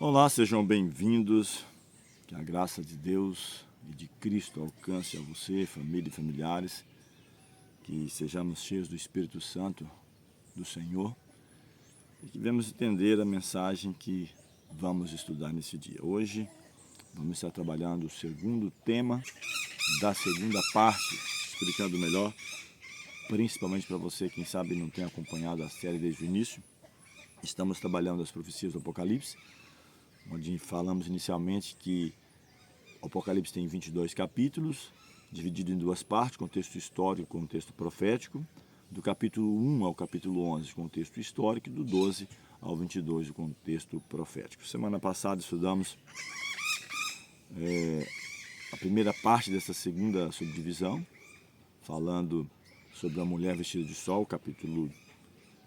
Olá, sejam bem-vindos. Que a graça de Deus e de Cristo alcance a você, família e familiares. Que sejamos cheios do Espírito Santo do Senhor e que venhamos entender a mensagem que vamos estudar nesse dia. Hoje vamos estar trabalhando o segundo tema da segunda parte, explicando melhor, principalmente para você, quem sabe não tem acompanhado a série desde o início. Estamos trabalhando as profecias do Apocalipse, onde falamos inicialmente que o Apocalipse tem 22 capítulos, dividido em duas partes, contexto histórico e contexto profético, do capítulo 1 ao capítulo 11, contexto histórico, e do 12 ao 22, o contexto profético. Semana passada estudamos a primeira parte dessa segunda subdivisão, falando sobre a mulher vestida de sol, capítulo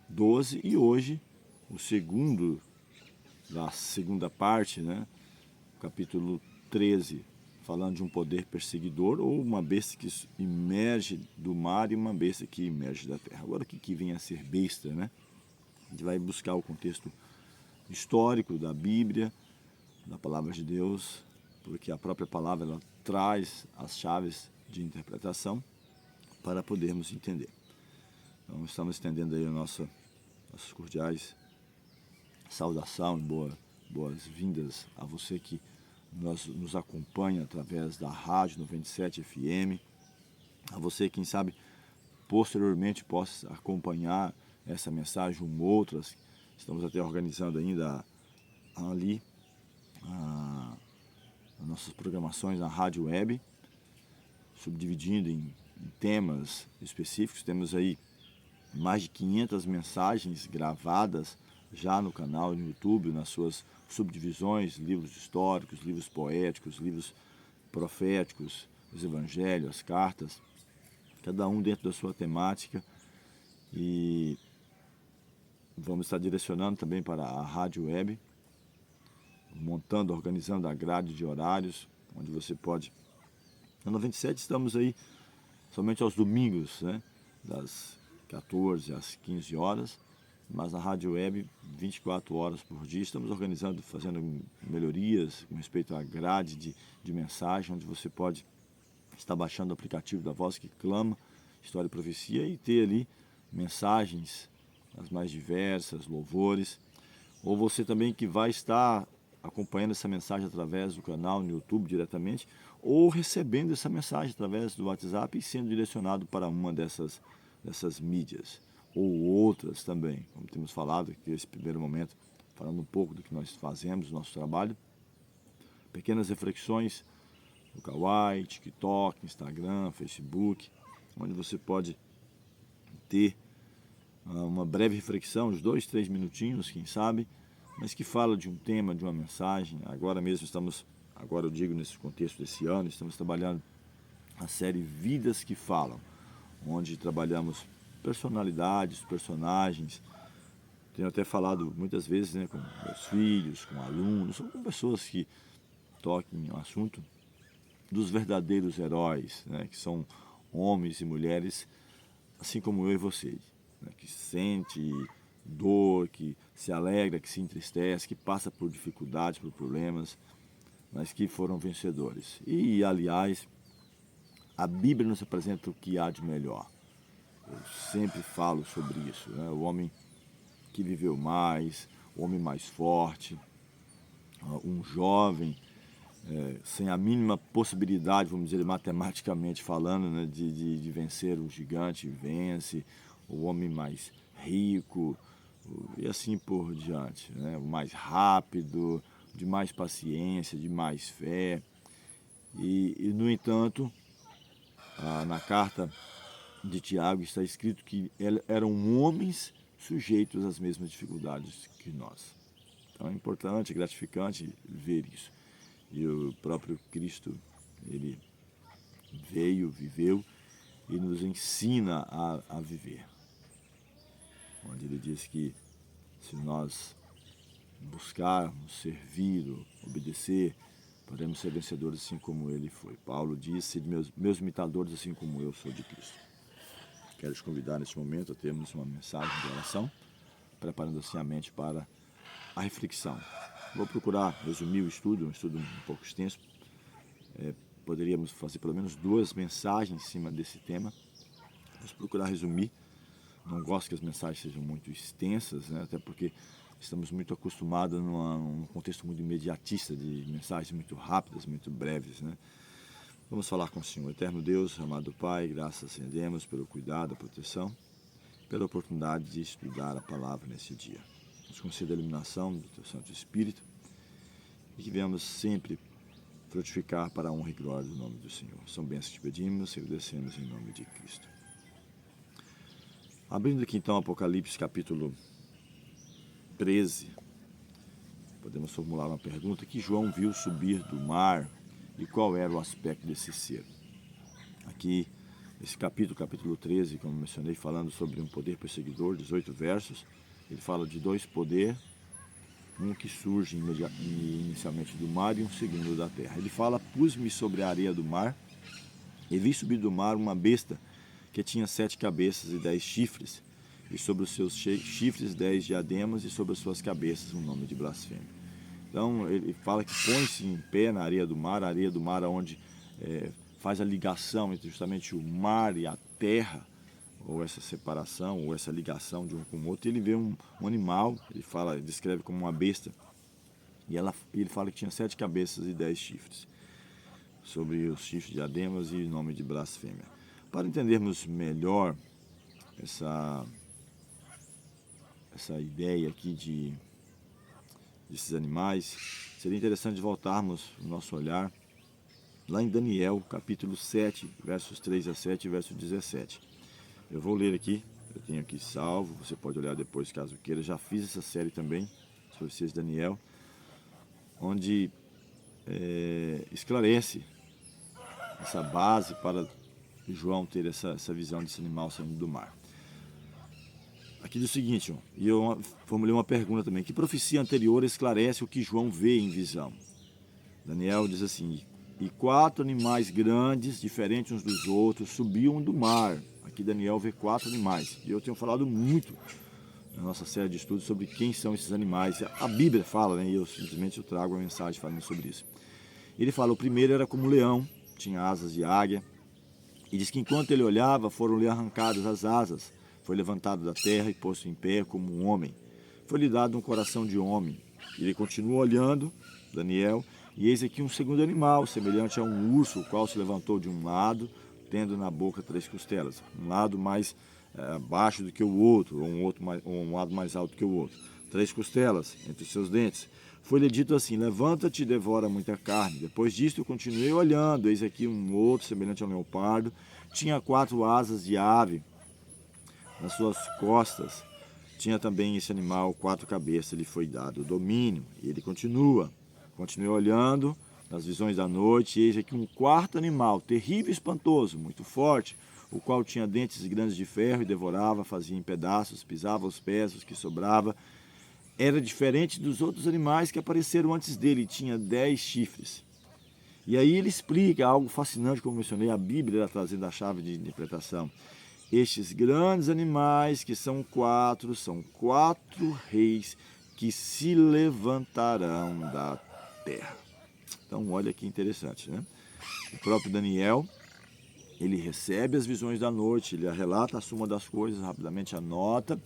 12, e hoje o segundo da segunda parte, capítulo 13, falando de um poder perseguidor ou uma besta que emerge do mar e uma besta que emerge da terra. Agora, o que vem a ser besta, A gente vai buscar o contexto histórico da Bíblia, da Palavra de Deus, porque a própria palavra ela traz as chaves de interpretação para podermos entender. Então, estamos estendendo aí nossos cordiais saudação e boas-vindas a você que nos acompanha através da Rádio 97 FM, a você, quem sabe, posteriormente possa acompanhar essa mensagem ou outras. Estamos até organizando ainda ali as nossas programações na Rádio Web, subdividindo em temas específicos. Temos aí mais de 500 mensagens gravadas já no canal, no YouTube, nas suas subdivisões, livros históricos, livros poéticos, livros proféticos, os evangelhos, as cartas, cada um dentro da sua temática. E vamos estar direcionando também para a Rádio Web, montando, organizando a grade de horários, onde você pode... Na 97 estamos aí somente aos domingos, das 14 às 15 horas, mas na Rádio Web, 24 horas por dia. Estamos organizando, fazendo melhorias com respeito à grade de mensagem, onde você pode estar baixando o aplicativo da Voz que Clama, História e Profecia, e ter ali mensagens as mais diversas, louvores. Ou você também que vai estar acompanhando essa mensagem através do canal no YouTube diretamente, ou recebendo essa mensagem através do WhatsApp e sendo direcionado para uma dessas mídias, ou outras também, como temos falado aqui nesse primeiro momento, falando um pouco do que nós fazemos, do nosso trabalho, pequenas reflexões no Kawaii, TikTok, Instagram, Facebook, onde você pode ter uma breve reflexão, uns 2, 3 minutinhos, quem sabe, mas que fala de um tema, de uma mensagem. Agora mesmo agora eu digo nesse contexto desse ano, estamos trabalhando a série Vidas que Falam, onde trabalhamos personalidades, personagens. Tenho até falado muitas vezes com meus filhos, com alunos, ou com pessoas que toquem o assunto dos verdadeiros heróis, que são homens e mulheres, assim como eu e você, que sente dor, que se alegra, que se entristece, que passa por dificuldades, por problemas, mas que foram vencedores. E, aliás, a Bíblia nos apresenta o que há de melhor. Eu sempre falo sobre isso, o homem que viveu mais, o homem mais forte, um jovem sem a mínima possibilidade, vamos dizer, matematicamente falando, de vencer o gigante, vence, o homem mais rico e assim por diante, o mais rápido, de mais paciência, de mais fé. E no entanto, na carta de Tiago está escrito que eram homens sujeitos às mesmas dificuldades que nós. Então é importante, é gratificante ver isso. E o próprio Cristo, ele veio, viveu e nos ensina a viver. Onde ele diz que se nós buscarmos, servir, obedecer, podemos ser vencedores assim como ele foi. Paulo disse, meus imitadores assim como eu sou de Cristo. Quero te convidar neste momento a termos uma mensagem de oração, preparando assim a mente para a reflexão Vou procurar resumir o estudo, um estudo um pouco extenso. Poderíamos fazer pelo menos 2 mensagens em cima desse tema. Vamos procurar resumir. Não gosto que as mensagens sejam muito extensas, né? Até porque estamos muito acostumados num contexto muito imediatista de mensagens muito rápidas, muito breves, né? Vamos falar com o Senhor. Eterno Deus, amado Pai, graças rendemos pelo cuidado, a proteção, pela oportunidade de estudar a palavra nesse dia. Nos conceda a iluminação do Teu Santo Espírito e que venhamos sempre frutificar para a honra e glória do nome do Senhor. São bênçãos que te pedimos e agradecemos em nome de Cristo. Abrindo aqui então Apocalipse capítulo 13, podemos formular uma pergunta: que João viu subir do mar e qual era o aspecto desse ser? Aqui, esse capítulo 13, como mencionei, falando sobre um poder perseguidor, 18 versos, ele fala de 2 poderes, um que surge inicialmente do mar e um segundo da terra. Ele fala: pus-me sobre a areia do mar e vi subir do mar uma besta que tinha 7 cabeças e 10 chifres, e sobre os seus chifres 10 diademas, e sobre as suas cabeças um nome de blasfêmia. Então ele fala que põe-se em pé na areia do mar, a areia do mar onde faz a ligação entre justamente o mar e a terra, ou essa separação, ou essa ligação de um com o outro. E ele vê um animal, ele descreve como uma besta, e ele fala que tinha 7 cabeças e 10 chifres, sobre os chifres de diademas e o nome de blasfêmia. Para entendermos melhor essa ideia aqui desses animais, seria interessante voltarmos o nosso olhar lá em Daniel, capítulo 7, versos 3 a 7 e verso 17. Eu vou ler aqui, eu tenho aqui salvo, você pode olhar depois caso queira. Já fiz essa série também, as profecias de Daniel, onde esclarece essa base para João ter essa visão desse animal saindo do mar. Aqui diz o seguinte, e eu formulei uma pergunta também: que profecia anterior esclarece o que João vê em visão? Daniel diz assim: e 4 animais grandes, diferentes uns dos outros, subiam do mar. Aqui Daniel vê 4 animais. E eu tenho falado muito na nossa série de estudos sobre quem são esses animais. A Bíblia fala, né? E eu simplesmente trago uma mensagem falando sobre isso. Ele fala: o primeiro era como um leão, tinha asas de águia. E diz que enquanto ele olhava, foram-lhe arrancadas as asas. Foi levantado da terra e posto em pé como um homem. Foi-lhe dado um coração de homem. Ele continua olhando, Daniel, e eis aqui um segundo animal, semelhante a um urso, o qual se levantou de um lado, tendo na boca 3 costelas. Um lado mais baixo do que o outro, ou um lado mais alto que o outro. 3 costelas entre os seus dentes. Foi-lhe dito assim: levanta-te e devora muita carne. Depois disto eu continuei olhando, eis aqui um outro, semelhante a um leopardo. Tinha 4 asas de ave nas suas costas. Tinha também esse animal 4 cabeças. Lhe foi dado o domínio. E ele continuei olhando nas visões da noite, e eis aqui um 4º animal, terrível e espantoso, muito forte, o qual tinha dentes grandes de ferro e devorava, fazia em pedaços, pisava os pés, os que sobrava. Era diferente dos outros animais que apareceram antes dele, tinha 10 chifres. E aí ele explica algo fascinante, como mencionei, a Bíblia está trazendo a chave de interpretação. Estes grandes animais, que são 4 reis que se levantarão da terra. Então olha que interessante, né? O próprio Daniel, ele recebe as visões da noite, ele relata a suma das coisas, rapidamente anota,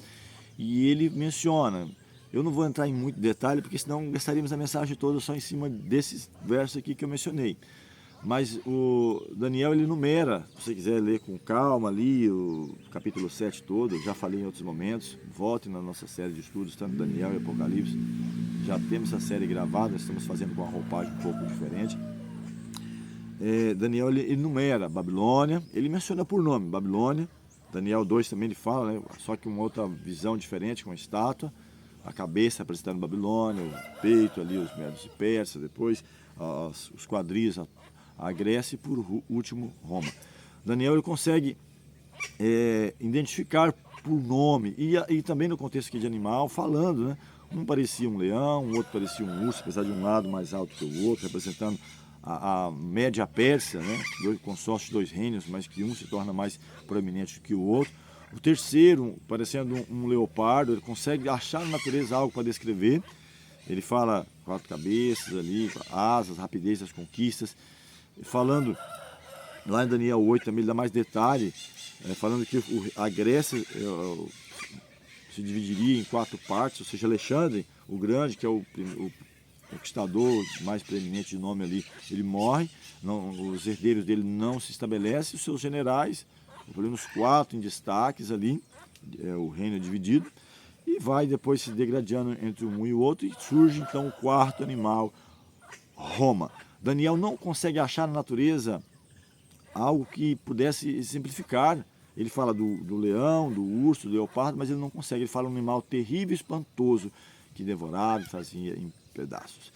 e ele menciona. Eu não vou entrar em muito detalhe, porque senão gastaríamos a mensagem toda só em cima desses versos aqui que eu mencionei. Mas o Daniel, ele enumera, se você quiser ler com calma ali, o capítulo 7 todo, eu já falei em outros momentos, volte na nossa série de estudos, tanto Daniel e Apocalipse. Já temos essa série gravada, estamos fazendo com uma roupagem um pouco diferente. Daniel, ele enumera Babilônia, ele menciona por nome, Babilônia. Daniel 2 também ele fala, né? Só que uma outra visão diferente, com a estátua. A cabeça apresentando Babilônia, o peito ali, os Medos e Persas, depois os quadris, a Grécia e por último Roma. Daniel ele consegue identificar por nome e também no contexto aqui de animal, falando, né? Um parecia um leão, o outro parecia um urso, apesar de um lado mais alto que o outro, representando a média Pérsia, né? Consórcio de 2 reinos, mas que um se torna mais proeminente do que o outro. O terceiro, parecendo um leopardo, ele consegue achar na natureza algo para descrever. Ele fala 4 cabeças ali, asas, rapidez das conquistas. Falando lá em Daniel 8 também ele dá mais detalhe, falando que a Grécia se dividiria em 4 partes, ou seja, Alexandre o Grande, que é o conquistador mais preeminente de nome ali, ele morre, os herdeiros dele não se estabelecem, os seus generais, nos 4 em destaques ali, o reino é dividido, e vai depois se degradando entre um e o outro, e surge então o 4º animal, Roma. Daniel não consegue achar na natureza algo que pudesse simplificar. Ele fala do leão, do urso, do leopardo, mas ele não consegue. Ele fala um animal terrível e espantoso que devorava e fazia em pedaços.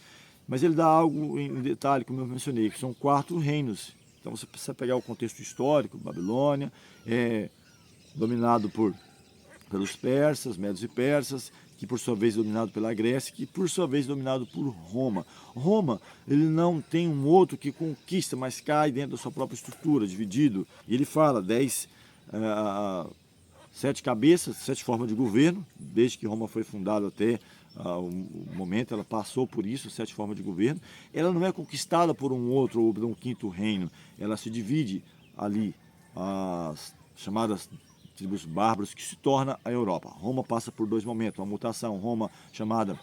Mas ele dá algo em detalhe, como eu mencionei, que são 4 reinos. Então você precisa pegar o contexto histórico. Babilônia é dominado pelos persas, medos e persas, que por sua vez dominado pela Grécia, que por sua vez dominado por Roma. Roma, ele não tem um outro que conquista, mas cai dentro da sua própria estrutura, dividido. E ele fala 7 cabeças, 7 formas de governo, desde que Roma foi fundada até o momento, ela passou por isso, 7 formas de governo. Ela não é conquistada por um outro ou por um 5º reino, ela se divide ali, as chamadas tribos bárbaros, que se torna a Europa. Roma passa por 2 momentos, uma mutação, Roma chamada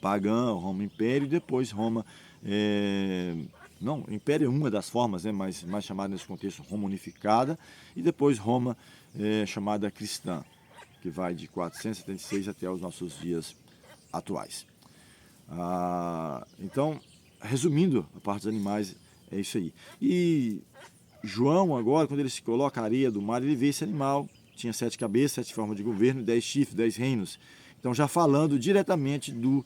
pagã, Roma Império, e depois Roma, não, Império é uma das formas, mas mais chamada nesse contexto Roma Unificada, e depois Roma chamada cristã, que vai de 476 até os nossos dias atuais. Então, resumindo, a parte dos animais é isso aí. E João agora, quando ele se coloca a areia do mar, ele vê esse animal, tinha 7 cabeças, 7 formas de governo, 10 chifres, 10 reinos. Então já falando diretamente do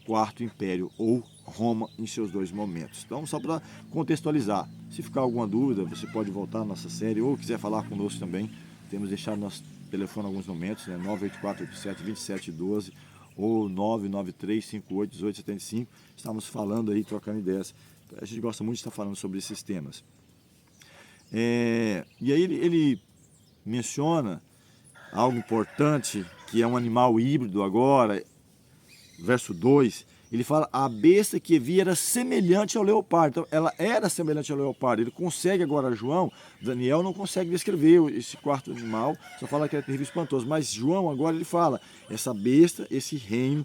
4º Império, ou Roma, em seus 2 momentos. Então, só para contextualizar, se ficar alguma dúvida, você pode voltar à nossa série, ou quiser falar conosco também, temos deixado nosso telefone em alguns momentos, 984872712, ou 993581875. Estamos falando aí, trocando ideias. A gente gosta muito de estar falando sobre esses temas. E aí ele menciona algo importante, que é um animal híbrido agora, verso 2, ele fala, a besta que vi era semelhante ao leopardo. Então, ela era semelhante ao leopardo. Ele consegue agora, Daniel não consegue descrever esse 4º animal, só fala que é terrível e espantoso. Mas João agora ele fala, essa besta, esse reino,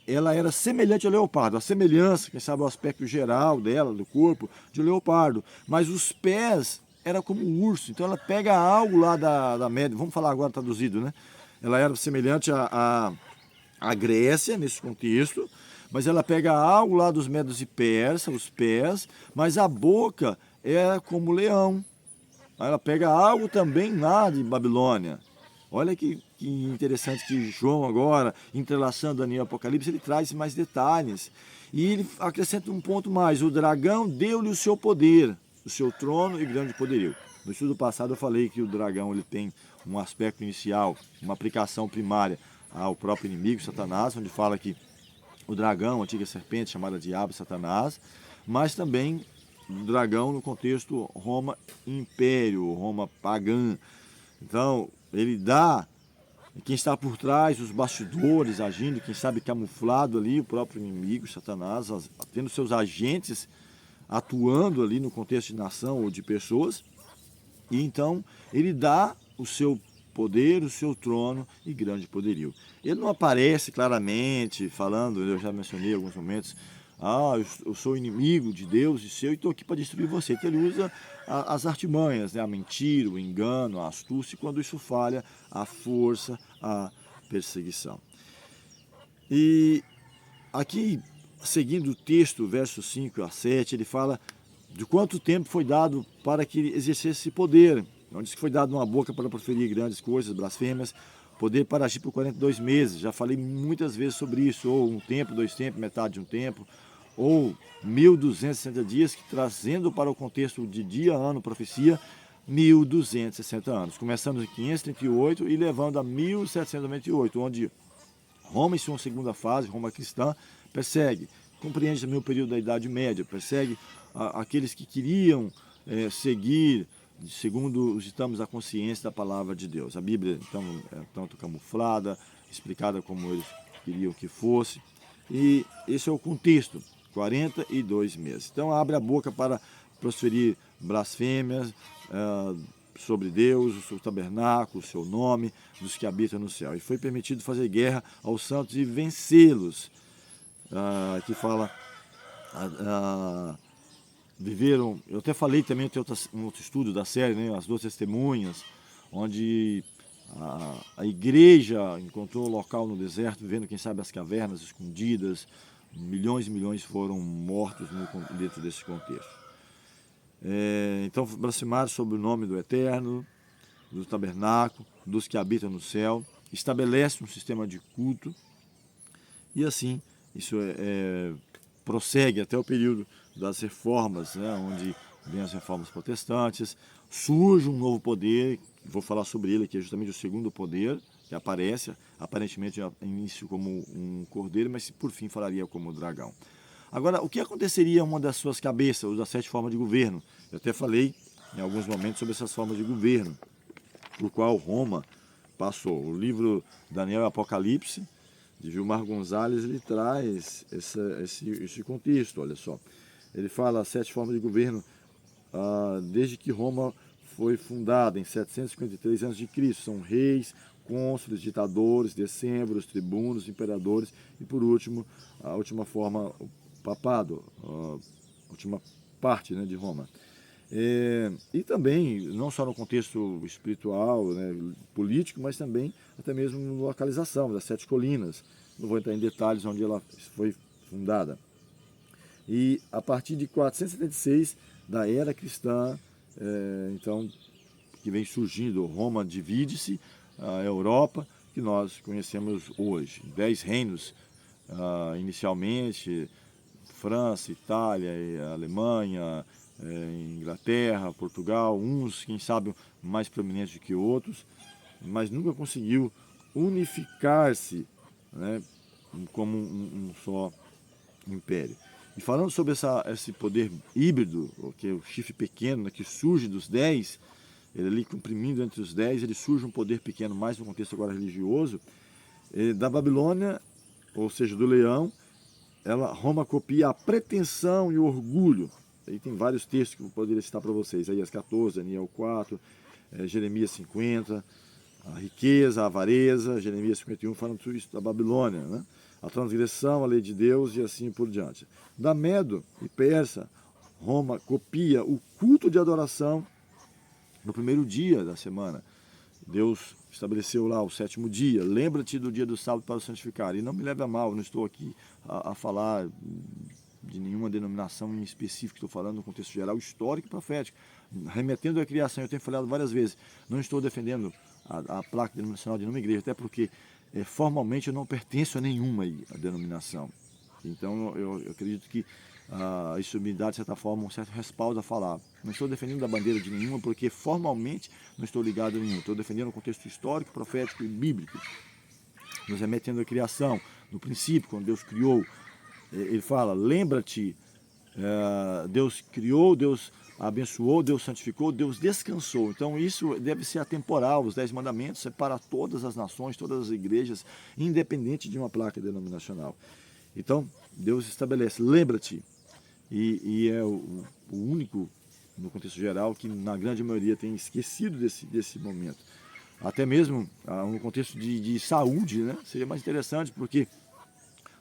ela era semelhante ao leopardo. A semelhança, quem sabe o aspecto geral dela, do corpo, de um leopardo. Mas os pés era como um urso. Então ela pega algo lá da média, vamos falar agora traduzido, né? Ela era semelhante à Grécia, nesse contexto, mas ela pega algo lá dos medos e persas, os pés, mas a boca era como leão. Ela pega algo também lá de Babilônia. Olha que interessante que João agora, entrelaçando Daniel e Apocalipse, ele traz mais detalhes. E ele acrescenta um ponto mais, o dragão deu-lhe o seu poder, o seu trono e grande poderio. No estudo passado eu falei que o dragão ele tem um aspecto inicial, uma aplicação primária ao próprio inimigo, Satanás, onde fala que o dragão, a antiga serpente chamada Diabo, Satanás, mas também o dragão no contexto Roma Império, Roma pagã. Então, ele dá quem está por trás, os bastidores agindo, quem sabe camuflado ali, o próprio inimigo, Satanás, tendo seus agentes atuando ali no contexto de nação ou de pessoas. E então, ele dá o seu poder, o seu trono e grande poderio. Ele não aparece claramente falando, eu já mencionei em alguns momentos, eu sou inimigo de Deus e seu e estou aqui para destruir você. Então ele usa as artimanhas, né? A mentira, o engano, a astúcia, e quando isso falha, a força, a perseguição. E aqui, seguindo o texto, versos 5 a 7, ele fala de quanto tempo foi dado para que ele exercesse esse poder. Não diz que foi dado uma boca para proferir grandes coisas, blasfêmias, poder para agir por 42 meses. Já falei muitas vezes sobre isso, ou um tempo, 2 tempos, metade de um tempo, ou 1260 dias, que trazendo para o contexto de dia, ano, profecia, 1260 anos. Começamos em 538 e levando a 1798, onde Roma, em sua segunda fase, Roma cristã, persegue, compreende também o período da Idade Média, persegue aqueles que queriam seguir, segundo os ditames da consciência da palavra de Deus. A Bíblia, então, é tanto camuflada, explicada como eles queriam que fosse. E esse é o contexto, 42 meses. Então abre a boca para proferir blasfêmias sobre Deus, o seu tabernáculo, o seu nome, dos que habitam no céu. E foi permitido fazer guerra aos santos e vencê-los. Que fala... viveram, eu até falei também, tem um outro estudo da série, né, As Duas Testemunhas, onde a igreja encontrou um local no deserto, vivendo, quem sabe, as cavernas escondidas, milhões e milhões foram mortos dentro desse contexto. Então, blasfemar sobre o nome do Eterno, do tabernáculo, dos que habitam no céu, estabelece um sistema de culto, e assim, isso prossegue até o período das reformas, né, onde vem as reformas protestantes, surge um novo poder, vou falar sobre ele, que é justamente o segundo poder, que aparece, aparentemente no início como um cordeiro, mas por fim falaria como dragão. Agora, o que aconteceria em uma das suas cabeças, ou das 7 formas de governo? Eu até falei em alguns momentos sobre essas formas de governo, por qual Roma passou. O livro Daniel e Apocalipse, de Gilmar Gonzalez, ele traz esse contexto, olha só. Ele fala as 7 formas de governo desde que Roma foi fundada, em 753 a.C. São reis, cônsules, ditadores, decembros, tribunos, imperadores e, por último, a última forma, o papado, a última parte, né, de Roma. E também, não só no contexto espiritual, né, político, mas também até mesmo na localização das 7 colinas. Não vou entrar em detalhes onde ela foi fundada. E a partir de 476 da era cristã, então, que vem surgindo, Roma divide-se, a Europa, que nós conhecemos hoje. 10 reinos, inicialmente, França, Itália, Alemanha, Inglaterra, Portugal, uns, quem sabe, mais prominentes do que outros, mas nunca conseguiu unificar-se, né, como um só império. E falando sobre esse poder híbrido, que é o chifre pequeno, né, que surge dos 10, ele ali comprimindo entre os 10, ele surge um poder pequeno, mais no contexto agora religioso, da Babilônia, ou seja, do leão. Roma copia a pretensão e o orgulho. Aí tem vários textos que eu poderia citar para vocês. Isaías 14, Daniel 4, Jeremias 50, a riqueza, a avareza, Jeremias 51, falando tudo isso da Babilônia, né? A transgressão, a lei de Deus e assim por diante. Da Medo e Persa, Roma copia o culto de adoração no primeiro dia da semana. Deus estabeleceu lá o 7º dia. Lembra-te do dia do sábado para o santificar. E não me leve a mal, não estou aqui a falar de nenhuma denominação em específico, estou falando no contexto geral, histórico e profético. Remetendo à criação, eu tenho falado várias vezes, não estou defendendo a placa denominacional de nenhuma igreja, até porque formalmente eu não pertenço a nenhuma denominação. Então eu acredito que isso me dá, de certa forma, um certo respaldo a falar. Não estou defendendo a bandeira de nenhuma, porque formalmente não estou ligado a nenhuma. Estou defendendo o contexto histórico, profético e bíblico. Nos remetendo à criação, no princípio, quando Deus criou, ele fala, lembra-te, Deus criou, Deus abençoou, Deus santificou, Deus descansou. Então isso deve ser atemporal, os 10 mandamentos é para todas as nações, todas as igrejas, independente de uma placa denominacional. Então Deus estabelece, lembra-te, e é o único, no contexto geral, que na grande maioria tem esquecido desse momento. Até mesmo no contexto de saúde, né? Seria mais interessante, porque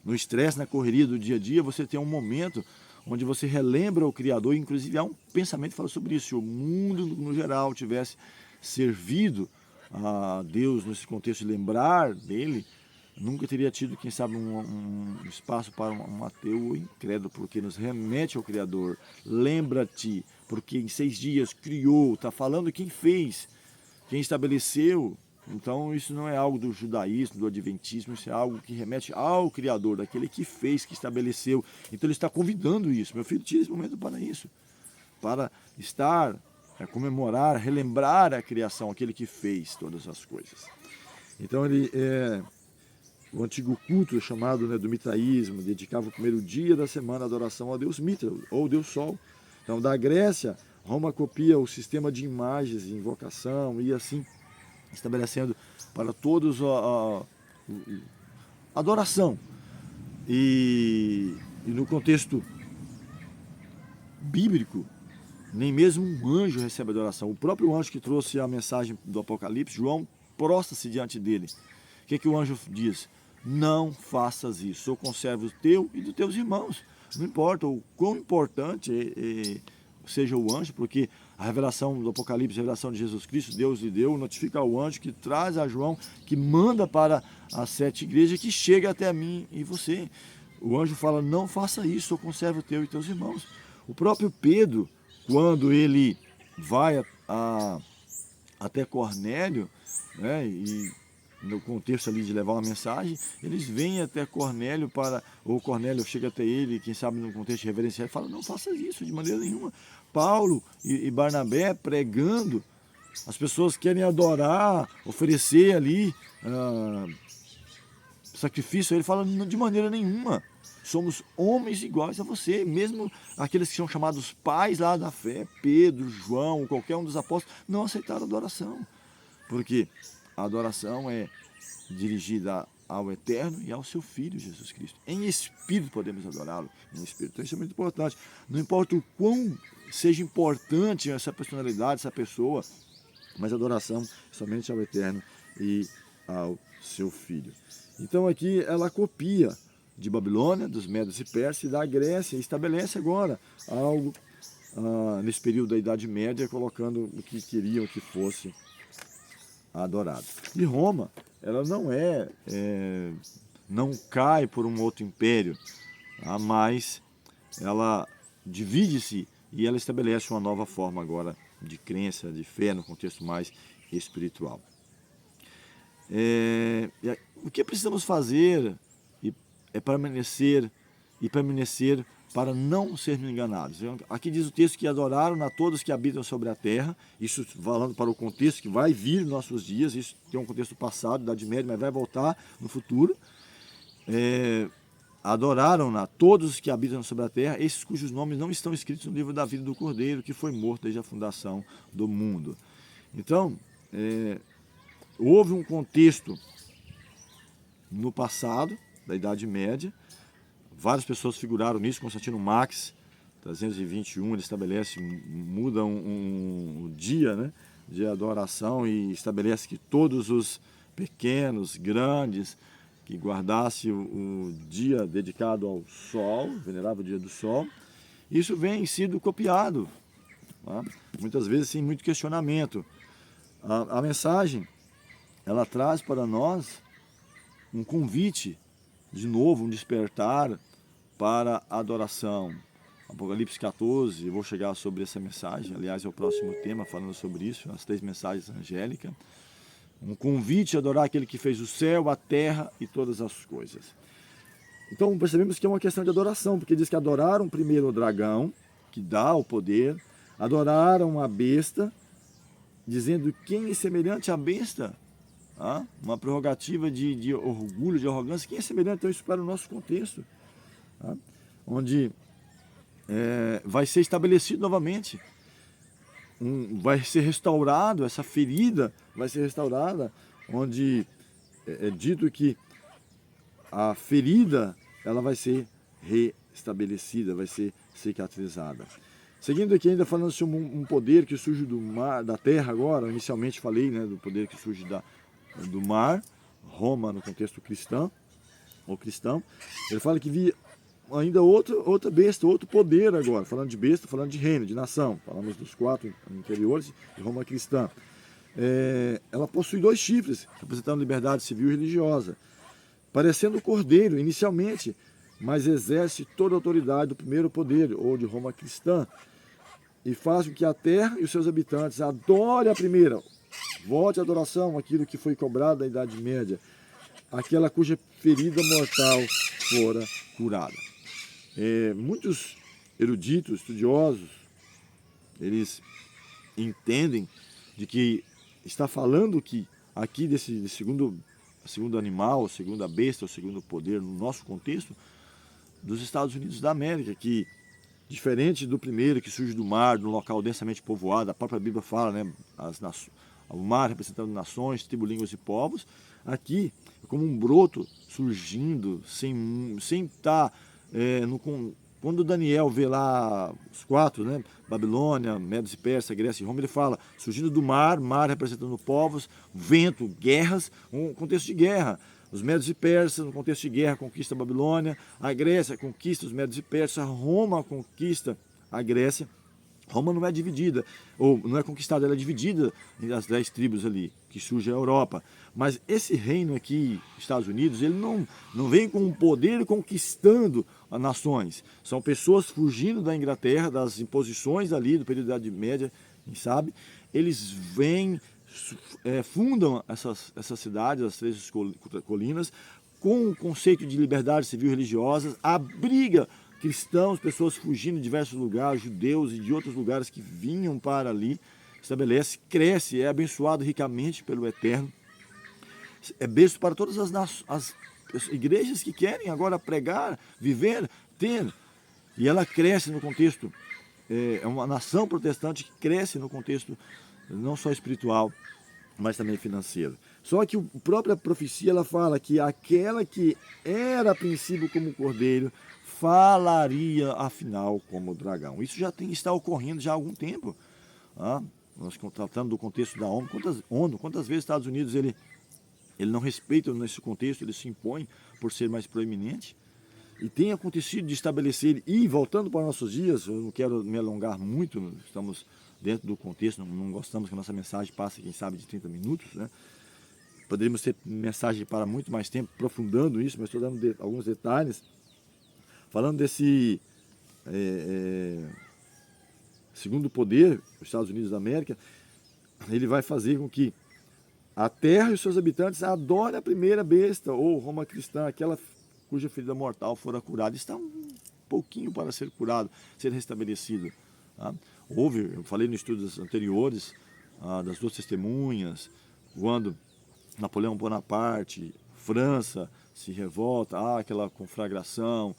no estresse, na correria do dia a dia, você tem um momento onde você relembra o Criador, inclusive há um pensamento que fala sobre isso, se o mundo no geral tivesse servido a Deus nesse contexto de lembrar dele, nunca teria tido, quem sabe, um espaço para um ateu ou incrédulo, porque nos remete ao Criador. Lembra-te, porque em 6 dias criou, está falando quem fez, quem estabeleceu. Então isso não é algo do judaísmo, do adventismo, isso é algo que remete ao Criador, daquele que fez, que estabeleceu. Então ele está convidando isso. Meu filho, tira esse momento para isso, para estar, comemorar, relembrar a criação, aquele que fez todas as coisas. Então o antigo culto chamado, né, do mitraísmo, dedicava o primeiro dia da semana à adoração ao deus Mitra, ou deus Sol. Então da Grécia, Roma copia o sistema de imagens e invocação e assim estabelecendo para todos a adoração. E no contexto bíblico, nem mesmo um anjo recebe adoração. O próprio anjo que trouxe a mensagem do Apocalipse, João, prostra-se diante dele. O que o anjo diz? Não faças isso, eu conservo o teu e dos teus irmãos. Não importa o quão importante seja o anjo, porque a revelação do Apocalipse, a revelação de Jesus Cristo, Deus lhe deu, notifica ao anjo que traz a João, que manda para as 7 igrejas, que chega até mim e você. O anjo fala, não faça isso, eu conservo o teu e teus irmãos. O próprio Pedro, quando ele vai até Cornélio, né, e no contexto ali de levar uma mensagem, eles vêm até Cornélio ou Cornélio chega até ele, quem sabe no contexto reverencial, e fala, não faça isso de maneira nenhuma. Paulo e Barnabé pregando, as pessoas querem adorar, oferecer ali sacrifício, ele fala, de maneira nenhuma. Somos homens iguais a você, mesmo aqueles que são chamados pais lá da fé, Pedro, João, qualquer um dos apóstolos, não aceitaram adoração. Porque a adoração é dirigida ao Eterno e ao seu Filho, Jesus Cristo. Em espírito podemos adorá-lo, em espírito. Então isso é muito importante. Não importa o quão seja importante essa personalidade, essa pessoa, mas a adoração somente ao Eterno e ao seu Filho. Então aqui ela copia de Babilônia, dos Medos e Persas e da Grécia, e estabelece agora algo nesse período da Idade Média, colocando o que queriam que fosse adorado. E Roma, ela não cai por um outro império, mas ela divide-se e ela estabelece uma nova forma agora de crença, de fé, no contexto mais espiritual. O que precisamos fazer é permanecer para não sermos enganados. Aqui diz o texto que adoraram a todos que habitam sobre a terra, isso falando para o contexto que vai vir nos nossos dias, isso tem um contexto passado, Idade Média, mas vai voltar no futuro. Adoraram a todos os que habitam sobre a terra, esses cujos nomes não estão escritos no livro da vida do Cordeiro, que foi morto desde a fundação do mundo. Então, houve um contexto no passado, da Idade Média, várias pessoas figuraram nisso, Constantino Max, 321, ele estabelece, muda um dia, né, de adoração e estabelece que todos os pequenos, grandes, que guardasse o dia dedicado ao sol, venerava o dia do sol. Isso vem sido copiado, tá? Muitas vezes sem muito questionamento. A mensagem, ela traz para nós um convite, de novo, um despertar para a adoração. Apocalipse 14, eu vou chegar sobre essa mensagem, aliás é o próximo tema falando sobre isso, as 3 mensagens angélicas. Um convite a adorar aquele que fez o céu, a terra e todas as coisas. Então percebemos que é uma questão de adoração, porque diz que adoraram primeiro o dragão, que dá o poder, adoraram a besta, dizendo quem é semelhante à besta? Uma prerrogativa de orgulho, de arrogância. Quem é semelhante? Então isso para o nosso contexto, onde vai ser estabelecido novamente, vai ser restaurado, essa ferida vai ser restaurada, onde é dito que a ferida ela vai ser restabelecida, vai ser cicatrizada. Seguindo aqui ainda falando sobre um poder que surge do mar, da terra agora, inicialmente falei, né, do poder que surge do mar, Roma no contexto cristão, ou cristão, ele fala que via ainda outra besta, outro poder agora, falando de besta, falando de reino, de nação, falamos dos 4 interiores de Roma cristã. Ela possui 2 chifres, representando liberdade civil e religiosa, parecendo o cordeiro inicialmente, mas exerce toda a autoridade do primeiro poder, ou de Roma cristã, e faz com que a terra e os seus habitantes adorem a primeira, volte à adoração aquilo que foi cobrado da Idade Média, aquela cuja ferida mortal fora curada. Muitos eruditos, estudiosos, eles entendem de que está falando que aqui desse segundo animal, segunda besta, o segundo poder no nosso contexto, dos Estados Unidos da América, que diferente do primeiro que surge do mar, de um local densamente povoado, a própria Bíblia fala, né, o mar representando nações, tribos, línguas e povos. Aqui, como um broto surgindo, sem estar quando Daniel vê lá os quatro, né? Babilônia, Medos e Pérsia, Grécia e Roma, ele fala, surgindo do mar, mar representando povos, vento, guerras, um contexto de guerra. Os Medos e Persas, no contexto de guerra, conquista a Babilônia, a Grécia conquista os Medos e Persas, Roma conquista a Grécia. Roma não é dividida, ou não é conquistada, ela é dividida entre as 10 tribos ali, que surge a Europa. Mas esse reino aqui, Estados Unidos, ele não vem com um poder conquistando as nações. São pessoas fugindo da Inglaterra, das imposições ali, do período da Idade Média, quem sabe. Eles vêm, fundam essas cidades, as 13 colinas, com o conceito de liberdade civil e religiosa, abriga cristãos, pessoas fugindo de diversos lugares, judeus e de outros lugares que vinham para ali, estabelece, cresce, é abençoado ricamente pelo Eterno, é berço para todas as igrejas que querem agora pregar, viver, ter, e ela cresce no contexto, é uma nação protestante que cresce no contexto não só espiritual, mas também financeiro. Só que a própria profecia ela fala que aquela que era a princípio como cordeiro, falaria afinal como dragão. Isso já está ocorrendo já há algum tempo. Nós tratando do contexto da ONU. Quantas vezes os Estados Unidos ele não respeita nesse contexto, ele se impõe por ser mais proeminente. E tem acontecido de estabelecer, e voltando para nossos dias, eu não quero me alongar muito, estamos dentro do contexto, não gostamos que a nossa mensagem passe, quem sabe, de 30 minutos, né? Poderíamos ter mensagem para muito mais tempo, aprofundando isso, mas estou dando alguns detalhes. Falando desse segundo poder, os Estados Unidos da América, ele vai fazer com que a terra e os seus habitantes adorem a primeira besta, ou Roma cristã, aquela cuja ferida mortal fora curada. Está um pouquinho para ser curado, ser restabelecido. Tá? Eu falei nos estudos anteriores, das duas testemunhas, quando Napoleão Bonaparte, França se revolta, aquela conflagração.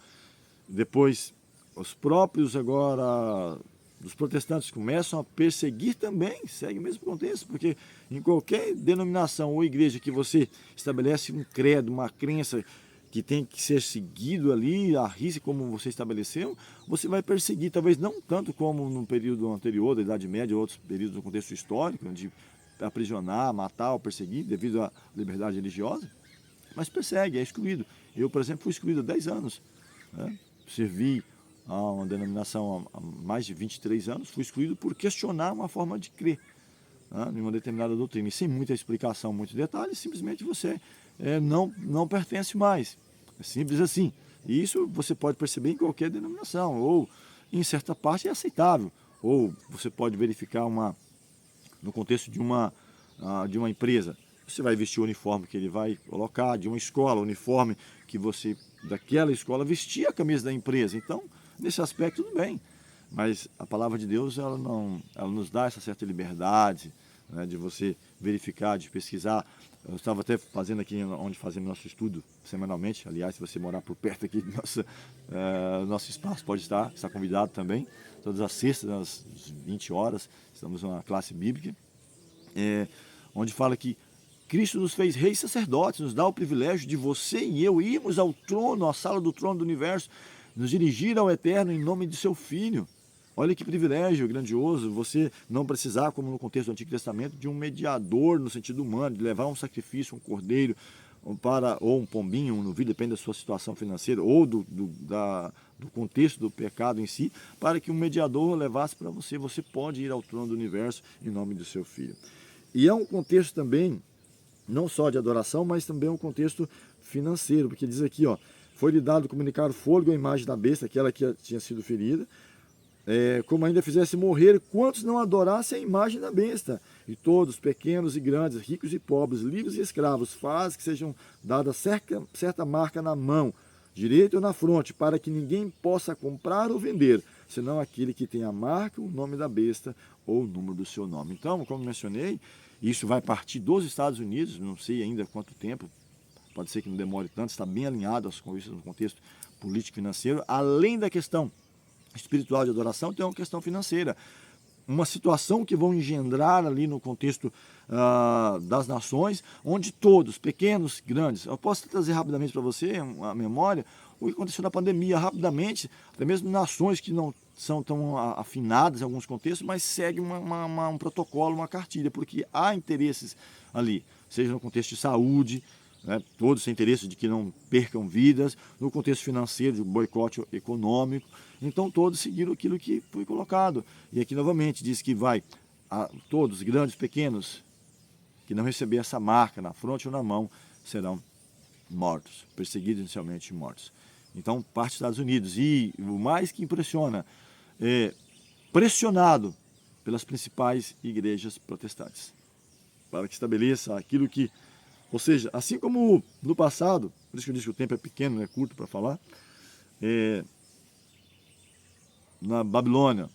Depois, os próprios agora, dos protestantes começam a perseguir também, segue o mesmo contexto, porque em qualquer denominação ou igreja que você estabelece um credo, uma crença que tem que ser seguido ali, a risca como você estabeleceu, você vai perseguir, talvez não tanto como no período anterior, da Idade Média, ou outros períodos do contexto histórico, de aprisionar, matar ou perseguir devido à liberdade religiosa, mas persegue, é excluído. Eu, por exemplo, fui excluído há 10 anos, né? Servi a uma denominação há mais de 23 anos, fui excluído por questionar uma forma de crer, né, em uma determinada doutrina. E sem muita explicação, muitos detalhes, simplesmente você não pertence mais. É simples assim. E isso você pode perceber em qualquer denominação, ou em certa parte é aceitável. Ou você pode verificar no contexto de uma empresa. Você vai vestir o uniforme que ele vai colocar, de uma escola, o uniforme que você, daquela escola, vestia a camisa da empresa. Então, nesse aspecto, tudo bem. Mas a palavra de Deus, ela nos dá essa certa liberdade, né, de você verificar, de pesquisar. Eu estava até fazendo aqui, onde fazemos nosso estudo semanalmente. Aliás, se você morar por perto aqui do nosso espaço, pode está convidado também. Todas as sextas, às 20 horas, estamos numa classe bíblica, onde fala que Cristo nos fez reis sacerdotes, nos dá o privilégio de você e eu irmos ao trono, à sala do trono do universo, nos dirigir ao Eterno em nome de seu Filho. Olha que privilégio grandioso, você não precisar, como no contexto do Antigo Testamento, de um mediador no sentido humano, de levar um sacrifício, um cordeiro, ou um pombinho, um novilho, depende da sua situação financeira, ou do contexto do pecado em si, para que um mediador levasse para você. Você pode ir ao trono do universo em nome do seu Filho. E é um contexto também, não só de adoração, mas também um contexto financeiro, porque diz aqui, foi-lhe dado comunicar fôlego à imagem da besta, aquela que tinha sido ferida, como ainda fizesse morrer quantos não adorassem a imagem da besta. E todos, pequenos e grandes, ricos e pobres, livres e escravos, faz que sejam dadas certa marca na mão, direita ou na fronte, para que ninguém possa comprar ou vender, senão aquele que tem a marca, o nome da besta ou o número do seu nome. Então, como mencionei, isso vai partir dos Estados Unidos, não sei ainda quanto tempo, pode ser que não demore tanto, está bem alinhado às coisas no contexto político e financeiro. Além da questão espiritual de adoração, tem uma questão financeira. uma situação que vão engendrar ali no contexto das nações, onde todos, pequenos, grandes, eu posso trazer rapidamente para você a memória, o que aconteceu na pandemia, rapidamente, até mesmo nações que não são tão afinadas em alguns contextos, mas seguem um protocolo, uma cartilha, porque há interesses ali, seja no contexto de saúde, né, todos têm interesse de que não percam vidas, no contexto financeiro, de boicote econômico, então todos seguiram aquilo que foi colocado. E aqui novamente diz que vai a todos, grandes, pequenos, que não receber essa marca na fronte ou na mão, serão mortos, perseguidos inicialmente e mortos. Então, parte dos Estados Unidos. E o mais que impressiona, pressionado pelas principais igrejas protestantes, para que estabeleça aquilo que, ou seja, assim como no passado, por isso que eu disse que o tempo é pequeno, é curto para falar, na Babilônia,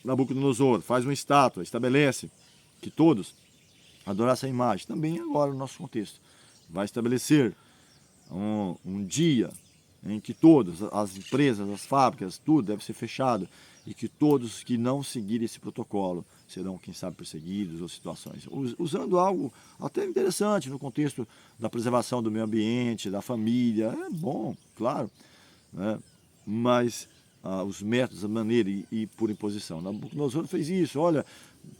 Nabucodonosor faz uma estátua, estabelece que todos adorassem a imagem. Também agora no nosso contexto vai estabelecer um dia em que todas as empresas, as fábricas, tudo deve ser fechado e que todos que não seguirem esse protocolo serão, quem sabe, perseguidos ou situações. Usando algo até interessante no contexto da preservação do meio ambiente, da família, é bom, claro, né? Mas os métodos, a maneira e por imposição. Nabucodonosor fez isso, olha,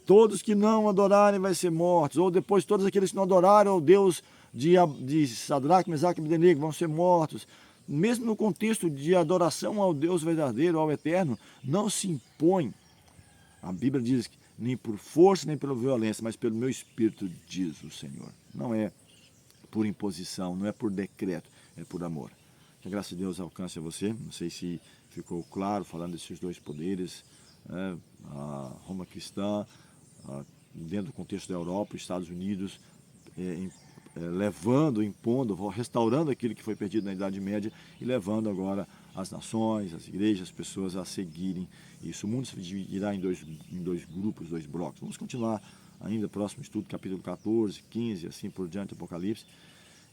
todos que não adorarem vai ser mortos, ou depois todos aqueles que não adorarem ao Deus de Sadraque, Mesaque e Abdenego vão ser mortos. Mesmo no contexto de adoração ao Deus verdadeiro, ao eterno, não se impõe. A Bíblia diz que nem por força, nem pela violência, mas pelo meu espírito, diz o Senhor. Não é por imposição, não é por decreto, é por amor. Que a graça de Deus alcance a você. Não sei se ficou claro falando desses dois poderes, a Roma cristã, dentro do contexto da Europa, os Estados Unidos, levando, impondo, restaurando aquilo que foi perdido na Idade Média e levando agora as nações, as igrejas, as pessoas a seguirem isso. O mundo se dividirá em dois grupos, dois blocos. Vamos continuar ainda, próximo estudo, capítulo 14, 15, assim por diante, Apocalipse,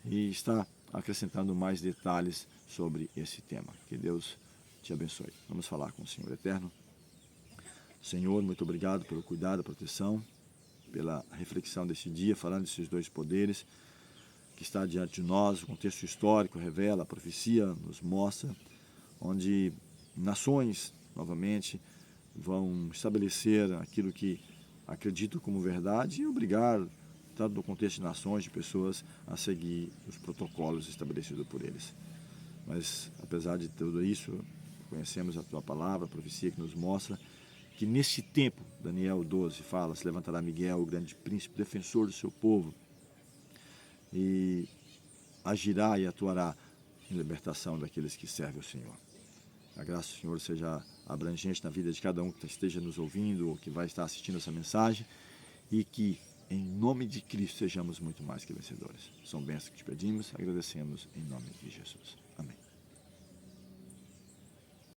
e está acrescentando mais detalhes sobre esse tema. Que Deus te abençoe. Vamos falar com o Senhor Eterno. Senhor, muito obrigado pelo cuidado, proteção, pela reflexão desse dia, falando desses dois poderes que está diante de nós. O contexto histórico revela, a profecia nos mostra, onde nações, novamente, vão estabelecer aquilo que acreditam como verdade e obrigar, tanto no contexto de nações, de pessoas, a seguir os protocolos estabelecidos por eles. Mas, apesar de tudo isso, conhecemos a Tua palavra, a profecia que nos mostra que neste tempo, Daniel 12 fala, se levantará Miguel, o grande príncipe, defensor do seu povo, e agirá e atuará em libertação daqueles que servem o Senhor. A graça do Senhor seja abrangente na vida de cada um que esteja nos ouvindo ou que vai estar assistindo essa mensagem e que, em nome de Cristo, sejamos muito mais que vencedores. São bênçãos que te pedimos, agradecemos em nome de Jesus. Amém.